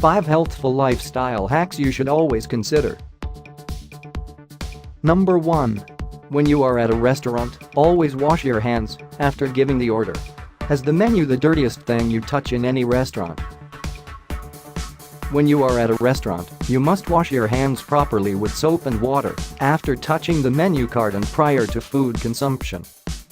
5 healthful lifestyle hacks you should always consider. Number 1. When you are at a restaurant, always wash your hands after giving the order. Is the menu the dirtiest thing you touch in any restaurant? When you are at a restaurant, you must wash your hands properly with soap and water after touching the menu card and prior to food consumption.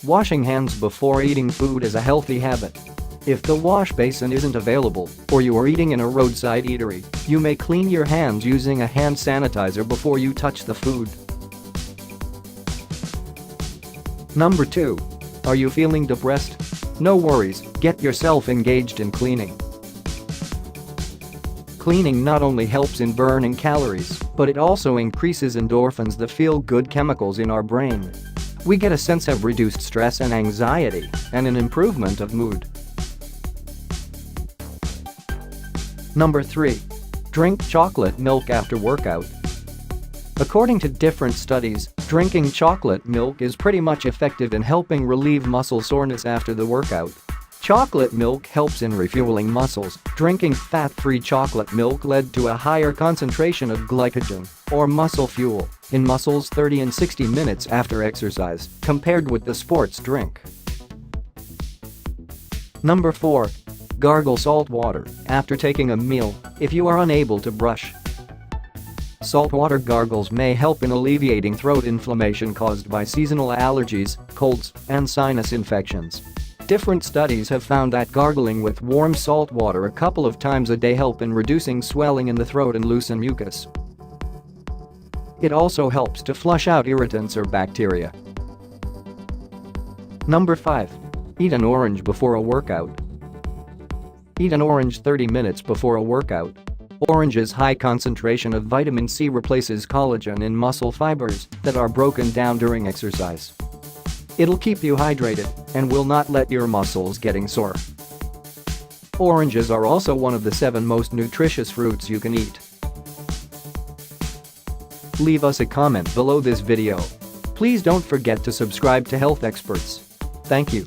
Washing hands before eating food is a healthy habit. If the wash basin isn't available or you are eating in a roadside eatery, you may clean your hands using a hand sanitizer before you touch the food. Number 2. Are you feeling depressed? No worries, get yourself engaged in cleaning. Cleaning not only helps in burning calories, but it also increases endorphins, the feel-good chemicals in our brain. We get a sense of reduced stress and anxiety, and an improvement of mood. Number 3. Drink chocolate milk after workout. According to different studies, drinking chocolate milk is pretty much effective in helping relieve muscle soreness after the workout. Chocolate milk helps in refueling muscles. Drinking fat-free chocolate milk led to a higher concentration of glycogen, or muscle fuel, in muscles 30 and 60 minutes after exercise, compared with the sports drink. Number 4. Gargle salt water after taking a meal if you are unable to brush. Saltwater gargles may help in alleviating throat inflammation caused by seasonal allergies, colds, and sinus infections. Different studies have found that gargling with warm salt water a couple of times a day help in reducing swelling in the throat and loosen mucus. It also helps to flush out irritants or bacteria. Number 5. Eat an orange before a workout. Eat an orange 30 minutes before a workout. Orange's high concentration of vitamin C replaces collagen in muscle fibers that are broken down during exercise. It'll keep you hydrated and will not let your muscles getting sore. Oranges are also one of the 7 most nutritious fruits you can eat. Leave us a comment below this video. Please don't forget to subscribe to Health Experts. Thank you.